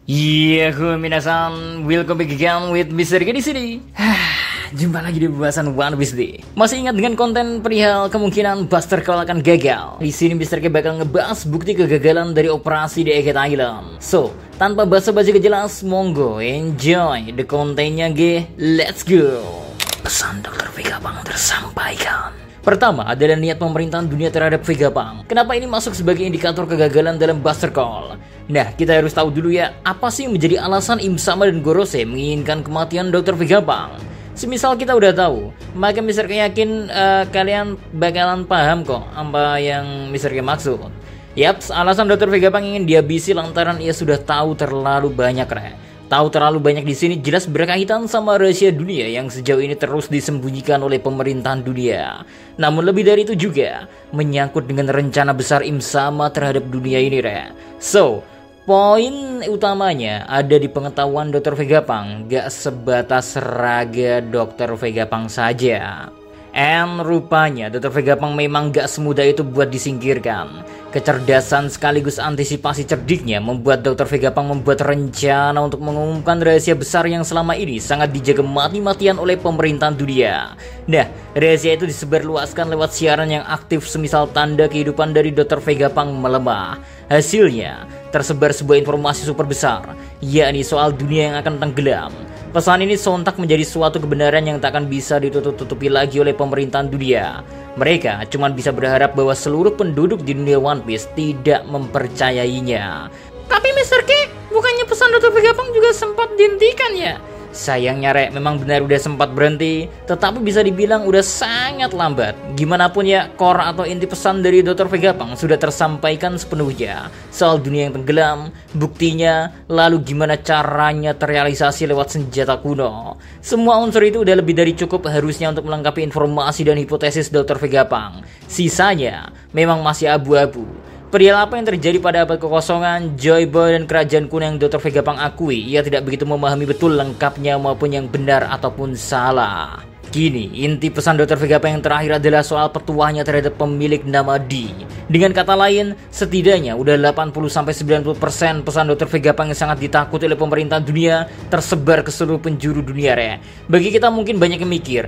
Minasan, welcome back again with Mr. K di sini. Jumpa lagi di pembahasan One Piece nih. Masih ingat dengan konten perihal kemungkinan Buster Call akan gagal? Di sini Mr. K bakal ngebahas bukti kegagalan dari operasi di Egghead Island. So, tanpa basa-basi kejelas, monggo enjoy the kontennya G. Let's go. Pesan Dr. Vegapunk tersampaikan. Pertama adalah niat pemerintahan dunia terhadap Vegapunk. Kenapa ini masuk sebagai indikator kegagalan dalam Buster Call? Nah, kita harus tahu dulu ya, apa sih yang menjadi alasan Im Sama dan Gorose menginginkan kematian Dr. Vegapunk? Semisal kita udah tahu, maka Mr. K yakin kalian bakalan paham kok apa yang Mr. K maksud. Yaps, alasan Dr. Vegapunk ingin dihabisi lantaran ia sudah tahu terlalu banyak, Tahu terlalu banyak di sini jelas berkaitan sama rahasia dunia yang sejauh ini terus disembunyikan oleh pemerintahan dunia. Namun lebih dari itu juga menyangkut dengan rencana besar Im Sama terhadap dunia ini, So, poin utamanya ada di pengetahuan Dr. Vegapunk, gak sebatas raga Dr. Vegapunk saja. And rupanya Dr. Vegapunk memang gak semudah itu buat disingkirkan. Kecerdasan sekaligus antisipasi cerdiknya membuat Dr. Vegapunk membuat rencana untuk mengumumkan rahasia besar yang selama ini sangat dijaga mati-matian oleh pemerintahan dunia. Nah, rahasia itu disebarluaskan lewat siaran yang aktif semisal tanda kehidupan dari Dr. Vegapunk melemah. Hasilnya, tersebar sebuah informasi super besar, yakni soal dunia yang akan tenggelam. Pesan ini sontak menjadi suatu kebenaran yang tak akan bisa ditutup-tutupi lagi oleh pemerintahan dunia. Mereka cuma bisa berharap bahwa seluruh penduduk di dunia One Piece tidak mempercayainya. Tapi Mr. K, bukannya pesan Dr. Vegapunk juga sempat dihentikan ya? Sayangnya memang benar udah sempat berhenti, tetapi bisa dibilang udah sangat lambat. Gimana pun ya, core atau inti pesan dari Dr. Vegapunk sudah tersampaikan sepenuhnya. Soal dunia yang tenggelam, buktinya, lalu gimana caranya terrealisasi lewat senjata kuno. Semua unsur itu udah lebih dari cukup harusnya untuk melengkapi informasi dan hipotesis Dr. Vegapunk. Sisanya memang masih abu-abu. Perihal apa yang terjadi pada abad kekosongan, Joy Boy dan kerajaan kuno yang Dr. Vegapunk akui, ia tidak begitu memahami betul lengkapnya maupun yang benar ataupun salah. Kini, inti pesan Dr. Vegapunk yang terakhir adalah soal petuahnya terhadap pemilik nama D. Dengan kata lain, setidaknya udah 80-90% pesan Dr. Vegapunk yang sangat ditakuti oleh pemerintahan dunia tersebar ke seluruh penjuru dunia, Bagi kita mungkin banyak yang mikir,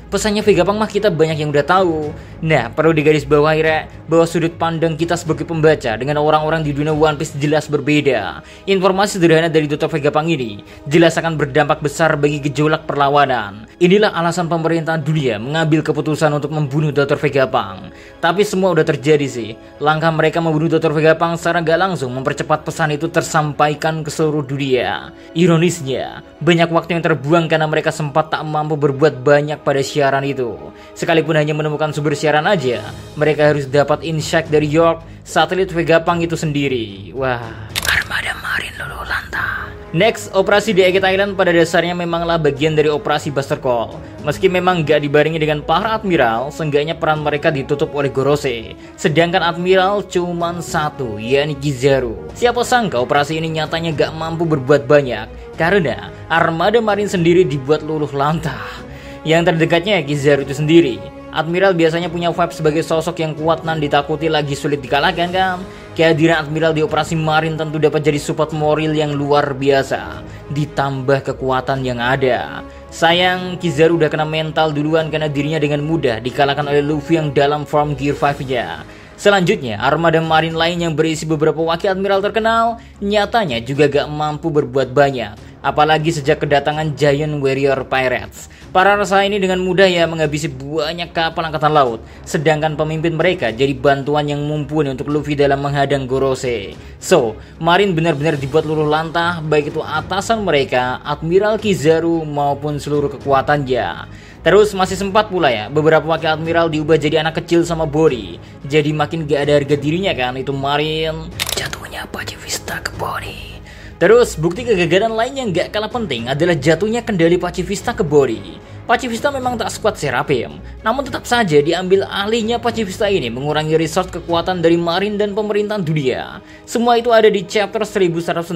pesannya Vegapunk mah kita banyak yang udah tahu. Nah, perlu digarisbawahi, bahwa sudut pandang kita sebagai pembaca dengan orang-orang di dunia One Piece jelas berbeda. Informasi sederhana dari Dr. Vegapunk ini jelas akan berdampak besar bagi gejolak perlawanan. Inilah alasan pemerintahan dunia mengambil keputusan untuk membunuh Dr. Vegapunk. Tapi semua udah terjadi sih. Langkah mereka membunuh Dr. Vegapunk secara gak langsung mempercepat pesan itu tersampaikan ke seluruh dunia. Ironisnya, banyak waktu yang terbuang karena mereka sempat tak mampu berbuat banyak pada siaran itu. Sekalipun hanya menemukan sumber siaran aja, mereka harus dapat insight dari York, satelit Vegapunk itu sendiri. Wah, armada marin luluh lantah. Next, operasi di Egghead Island pada dasarnya memanglah bagian dari operasi Buster Call. Meski memang gak dibarengi dengan para admiral, seenggaknya peran mereka ditutup oleh Gorose. Sedangkan admiral cuman satu, yakni Kizaru. Siapa sangka operasi ini nyatanya gak mampu berbuat banyak, karena armada marin sendiri dibuat luluh lantah. Yang terdekatnya Kizaru itu sendiri. Admiral biasanya punya vibe sebagai sosok yang kuat dan ditakuti lagi sulit dikalahkan kan? Kehadiran Admiral di operasi marin tentu dapat jadi support moral yang luar biasa, ditambah kekuatan yang ada. Sayang, Kizaru udah kena mental duluan karena dirinya dengan mudah dikalahkan oleh Luffy yang dalam form Gear 5-nya. Selanjutnya, armada marin lain yang berisi beberapa wakil admiral terkenal, nyatanya juga gak mampu berbuat banyak. Apalagi sejak kedatangan Giant Warrior Pirates. Para rasa ini dengan mudah ya menghabisi banyak kapal angkatan laut. Sedangkan pemimpin mereka jadi bantuan yang mumpuni untuk Luffy dalam menghadang Gorose. So, marin benar-benar dibuat luluh lantah, baik itu atasan mereka, Admiral Kizaru maupun seluruh kekuatannya. Terus masih sempat pula ya, beberapa wakil admiral diubah jadi anak kecil sama Body. Jadi makin gak ada harga dirinya kan, itu marin. Jatuhnya Pacifista ke Body. Terus bukti kegagalan lain yang gak kalah penting adalah jatuhnya kendali Pacifista ke Body. Pacifista memang tak sekuat Seraphim, namun tetap saja diambil alihnya Pacifista ini mengurangi resource kekuatan dari Marine dan pemerintahan dunia. Semua itu ada di chapter 1106.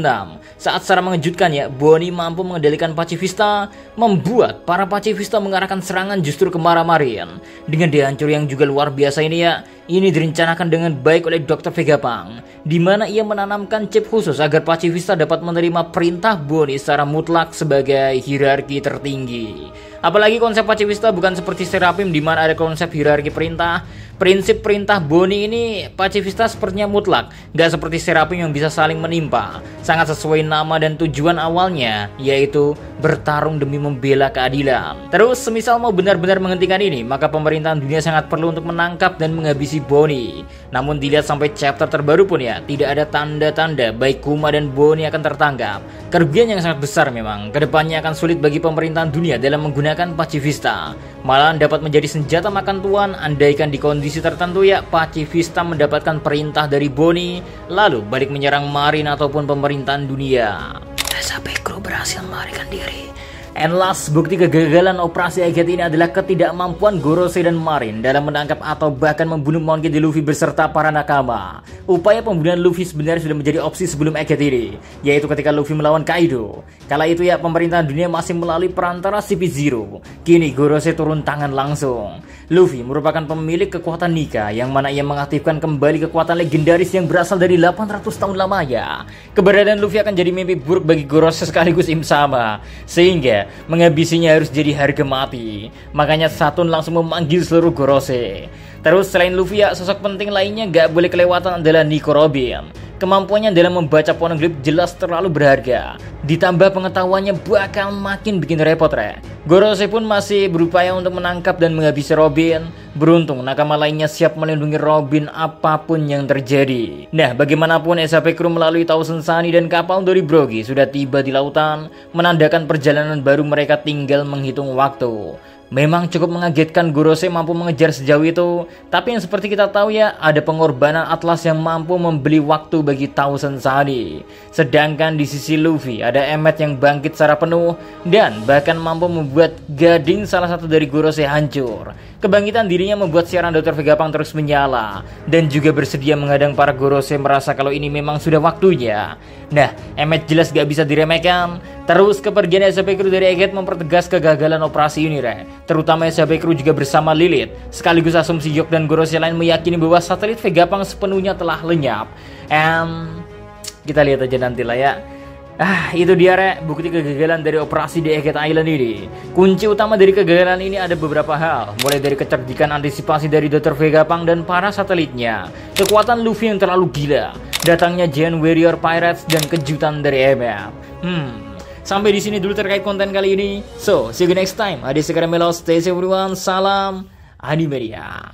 Saat secara mengejutkan ya, Bonnie mampu mengendalikan Pacifista, membuat para Pacifista mengarahkan serangan justru ke Marine. Dengan dihancur yang juga luar biasa ini ya, ini direncanakan dengan baik oleh Dr. Vegapunk, di mana ia menanamkan chip khusus agar Pacifista dapat menerima perintah Bonnie secara mutlak sebagai hierarki tertinggi. Apalagi konsep Pacifista bukan seperti Seraphim di mana ada konsep hierarki perintah. Prinsip perintah Bonnie ini Pacifista sepertinya mutlak, gak seperti Seraphim yang bisa saling menimpa. Sangat sesuai nama dan tujuan awalnya, yaitu bertarung demi membela keadilan. Terus semisal mau benar-benar menghentikan ini, maka pemerintahan dunia sangat perlu untuk menangkap dan menghabisi Bonnie. Namun dilihat sampai chapter terbaru pun ya, tidak ada tanda-tanda baik Kuma dan Bonnie akan tertangkap. Kerugian yang sangat besar memang. Kedepannya akan sulit bagi pemerintahan dunia dalam menggunakan Pacifista. Malahan dapat menjadi senjata makan tuan andaikan di kondisi tertentu ya Pacifista mendapatkan perintah dari Bonnie lalu balik menyerang Marine ataupun pemerintahan dunia. Sampai kru berhasil melarikan diri. And last, bukti kegagalan operasi Egghead ini adalah ketidakmampuan Gorosei dan Marine dalam menangkap atau bahkan membunuh Monkey D. Luffy beserta para nakama. Upaya pembunuhan Luffy sebenarnya sudah menjadi opsi sebelum Egghead ini, yaitu ketika Luffy melawan Kaido. Kala itu ya pemerintahan dunia masih melalui perantara CP0. Kini Gorosei turun tangan langsung. Luffy merupakan pemilik kekuatan Nika, yang mana ia mengaktifkan kembali kekuatan legendaris yang berasal dari 800 tahun lamanya. Keberadaan Luffy akan jadi mimpi buruk bagi Gorosei sekaligus Im Sama, sehingga menghabisinya harus jadi harga mati. Makanya Saturn langsung memanggil seluruh Gorosei. Terus selain Luffy ya, sosok penting lainnya gak boleh kelewatan adalah Nico Robin. Kemampuannya dalam membaca poneglyph jelas terlalu berharga. Ditambah pengetahuannya bakal makin bikin repot Gorosei pun masih berupaya untuk menangkap dan menghabisi Robin. Beruntung nakama lainnya siap melindungi Robin apapun yang terjadi. Nah, bagaimanapun SHP Crew melalui Thousand Sunny dan kapal Dori Brogi sudah tiba di lautan, menandakan perjalanan baru mereka tinggal menghitung waktu. Memang cukup mengagetkan Gorosei mampu mengejar sejauh itu, tapi yang seperti kita tahu ya, ada pengorbanan Atlas yang mampu membeli waktu bagi Thousand Sunny. Sedangkan di sisi Luffy ada Emmet yang bangkit secara penuh dan bahkan mampu membuat gading salah satu dari Gorosei hancur. Kebangkitan dirinya membuat siaran Dr. Vegapunk terus menyala dan juga bersedia menghadang para Gorosei merasa kalau ini memang sudah waktunya. Nah, Emmet jelas gak bisa diremehkan. Terus kepergian SHP Crew dari Egghead mempertegas kegagalan operasi ini terutama SHP Crew juga bersama Lilith. Sekaligus asumsi Yok dan Gorosei lain meyakini bahwa satelit Vegapunk sepenuhnya telah lenyap. Kita lihat aja nanti lah ya. Itu dia bukti kegagalan dari operasi di Egghead Island ini. Kunci utama dari kegagalan ini ada beberapa hal, mulai dari kecerdikan antisipasi dari Dr. Vegapunk dan para satelitnya, kekuatan Luffy yang terlalu gila, datangnya Giant Warrior Pirates, dan kejutan dari Emmet. Sampai di sini dulu terkait konten kali ini. So, see you next time. Adi Sekar Melo, stay safe everyone. Salam Animedia.